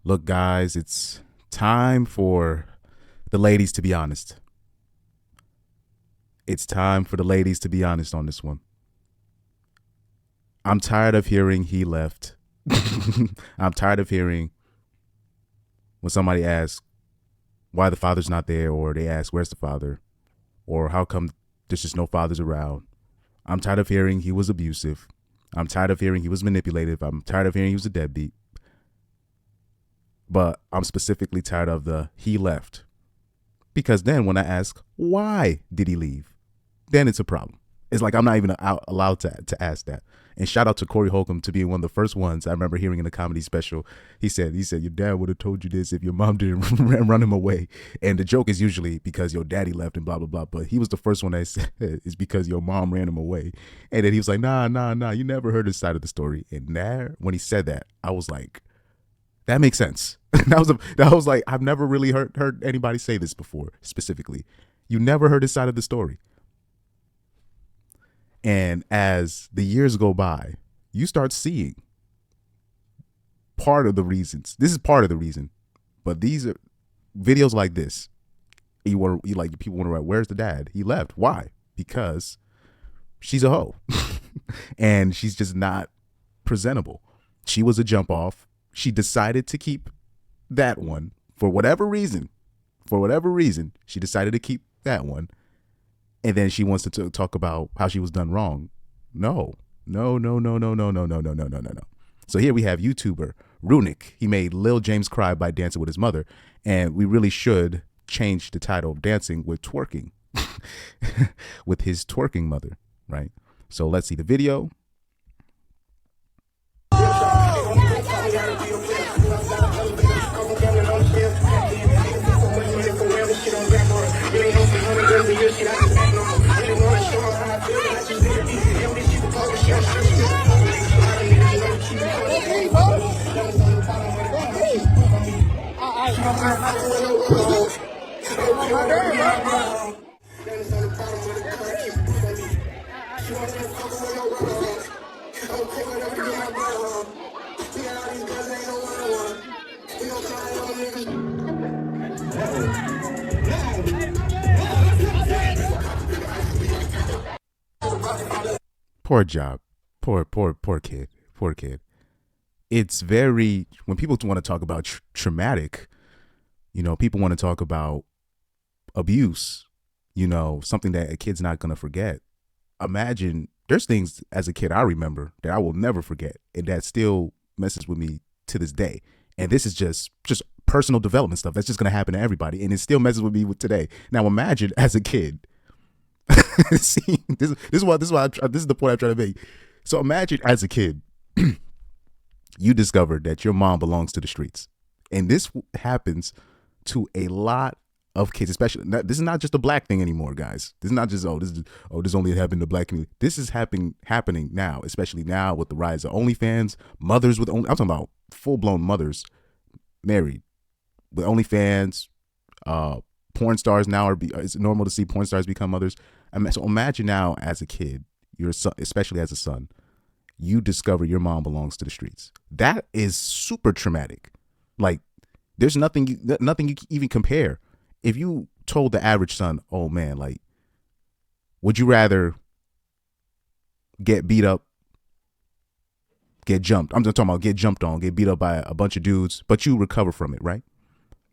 Look, guys, it's time for the ladies to be honest. It's time for the ladies to be honest on this one. I'm tired of hearing he left. I'm tired of hearing when somebody asks why the father's not there, or they ask where's the father, or how come there's just no fathers around. I'm tired of hearing he was abusive. I'm tired of hearing he was manipulative. I'm tired of hearing he was a deadbeat. But I'm specifically tired of the he left. Because then when I ask, why did he leave? Then it's a problem. It's like I'm not even allowed to ask that. And shout out to Corey Holcomb to being one of the first ones I remember hearing in the comedy special. He said, your dad would have told you this if your mom didn't run him away. And the joke is usually because your daddy left and blah, blah, blah. But he was the first one that said it's because your mom ran him away. And then he was like, nah, you never heard his side of the story. And there, when he said that, I was like, that makes sense. that was like, I've never really heard anybody say this before, specifically. You never heard his side of the story. And as the years go by, you start seeing part of the reasons. This is part of the reason, but these are videos like this. People want to write, where's the dad? He left. Why? Because she's a hoe, and she's just not presentable. She was a jump off. She decided to keep that one for whatever reason. She decided to keep that one. And then she wants to talk about how she was done wrong. No. So here we have YouTuber Runik. He made Lil James cry by dancing with his mother. And we really should change the title of Dancing with Twerking with his twerking mother, right? So let's see the video. Poor job. Poor kid. It's very, when people want to talk about traumatic, people want to talk about abuse, something that a kid's not going to forget. Imagine, there's things as a kid I remember that I will never forget, and that still messes with me to this day. And this is just personal development stuff that's just going to happen to everybody, and it still messes with me today. Now imagine as a kid. See, this is the point I'm trying to make. So imagine as a kid, you discover that your mom belongs to the streets, and this happens to a lot of kids, especially. This is not just a black thing anymore, guys. This is not just this only happened to black community. This is happening now, especially now with the rise of OnlyFans, mothers with I'm talking about full blown mothers married with OnlyFans. Porn stars now it's normal to see porn stars become mothers. So imagine now as a kid, especially as a son, you discover your mom belongs to the streets. That is super traumatic. Like, there's nothing you can even compare. If you told the average son, oh man, like, would you rather get beat up, get jumped? I'm just talking about get jumped on, get beat up by a bunch of dudes, but you recover from it, right?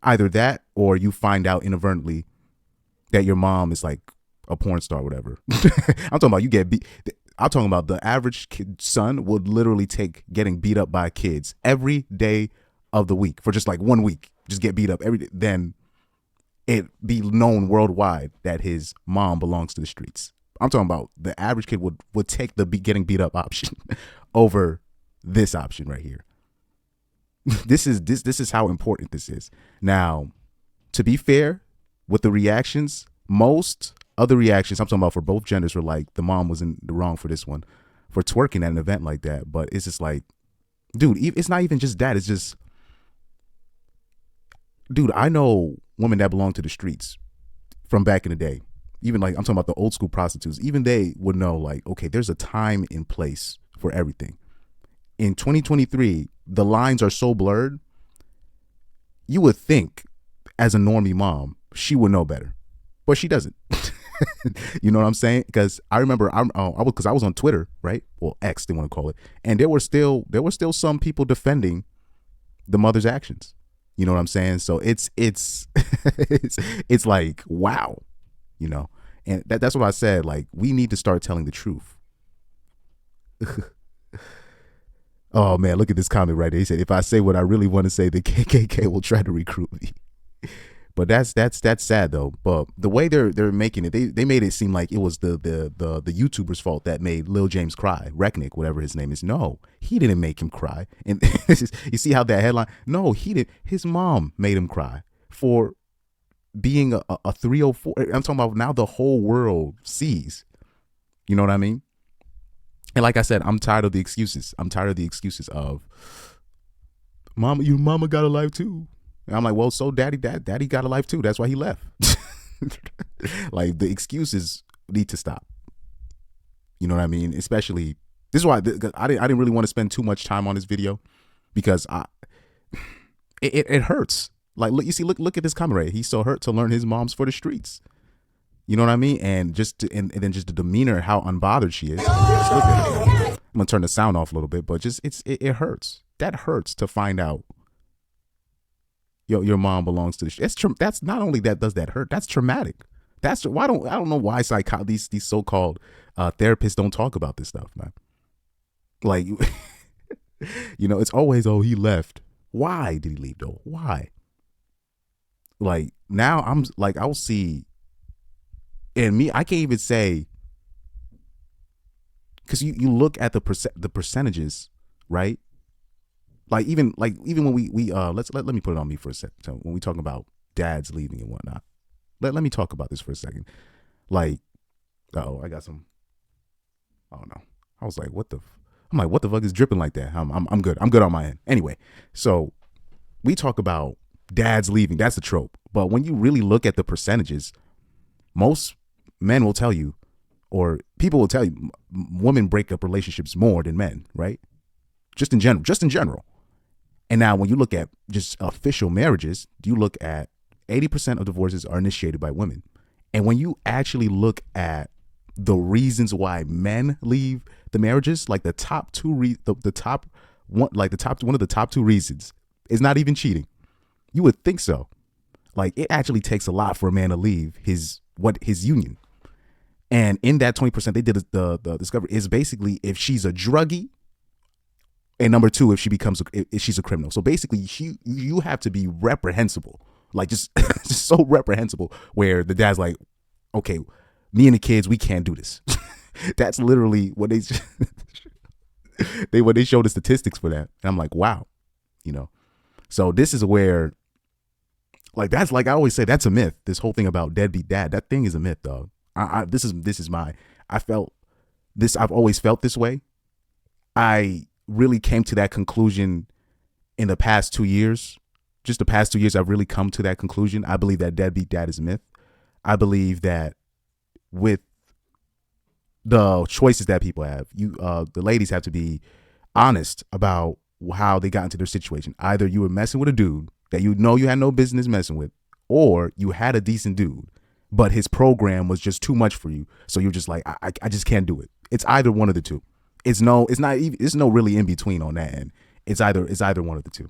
Either that, or you find out inadvertently that your mom is like a porn star, or whatever. I'm talking about you get beat. I'm talking about the average son would literally take getting beat up by kids every day of the week for just like 1 week, just get beat up every day. Then it be known worldwide that his mom belongs to the streets. I'm talking about the average kid would take the getting beat up option over this option right here. This is how important this is. Now, to be fair with the reactions, most other reactions I'm talking about for both genders were like the mom was in the wrong for this one, for twerking at an event like that. But it's just like, dude, it's not even just that. It's just, dude, I know women that belong to the streets from back in the day. Even like I'm talking about the old school prostitutes. Even they would know, like, okay, there's a time and place for everything. In 2023, the lines are so blurred You would think, as a normie mom, she would know better, but she doesn't. You know what I'm saying? Because I remember I was on Twitter, right? Well, X, they want to call it, and there were still some people defending the mother's actions. You know what I'm saying? So it's it's like, wow, you know, and that's what I said. Like, we need to start telling the truth. Oh man, look at this comment right there. He said, "If I say what I really want to say, the KKK will try to recruit me." But that's sad though. But the way they're making it, they made it seem like it was the YouTuber's fault that made Lil James cry. Runik, whatever his name is. No, he didn't make him cry. And you see how that headline? No, he didn't. His mom made him cry for being a 304. I'm talking about now the whole world sees. You know what I mean? And like I said, I'm tired of the excuses. I'm tired of the excuses of mama got a life too. And I'm like, well, so daddy got a life too. That's why he left. Like, the excuses need to stop. You know what I mean? Especially, this is why I didn't really want to spend too much time on this video, because it hurts. Like, look at this comment right. He's so hurt to learn his mom's for the streets. You know what I mean? And and then just the demeanor, how unbothered she is. Just look at it. I'm gonna turn the sound off a little bit, but just it hurts. That hurts to find out your mom belongs to the. That's not only that does that hurt. That's traumatic. That's why I don't know why these so-called therapists don't talk about this stuff, man. Like, you know, it's always, oh, he left. Why did he leave though? Why? Like, now I'm like, I'll see. And me, I can't even say, because you look at the percentages, right? Like even when we let me put it on me for a second. So when we talk about dads leaving and whatnot, let me talk about this for a second. Like, I got some. I don't know. I was like, what the fuck is dripping like that? I'm good. I'm good on my end. Anyway, so we talk about dads leaving. That's the trope. But when you really look at the percentages, most men will tell you, or people will tell you, women break up relationships more than men, right? Just in general. And now when you look at just official marriages, you look at 80% of divorces are initiated by women. And when you actually look at the reasons why men leave the marriages, like the top two, one of the top two reasons is not even cheating. You would think so. Like, it actually takes a lot for a man to leave his union. And in that 20%, they did the discovery is basically if she's a druggie, and number two, if she's a criminal. So basically, you have to be reprehensible, like just just so reprehensible, where the dad's like, okay, me and the kids, we can't do this. That's literally what they when they show the statistics for that. And I'm like, wow, you know. So this is where, like, that's, like I always say, that's a myth. This whole thing about deadbeat dad, that thing is a myth, dog. I've always felt this way. I really came to that conclusion in the past 2 years. Just the past 2 years, I've really come to that conclusion. I believe that deadbeat dad is a myth. I believe that with the choices that people have, the ladies have to be honest about how they got into their situation. Either you were messing with a dude that you know you had no business messing with, or you had a decent dude, but his program was just too much for you. So you're just like, I just can't do it. It's either one of the two. It's no really in between on that end. It's either one of the two.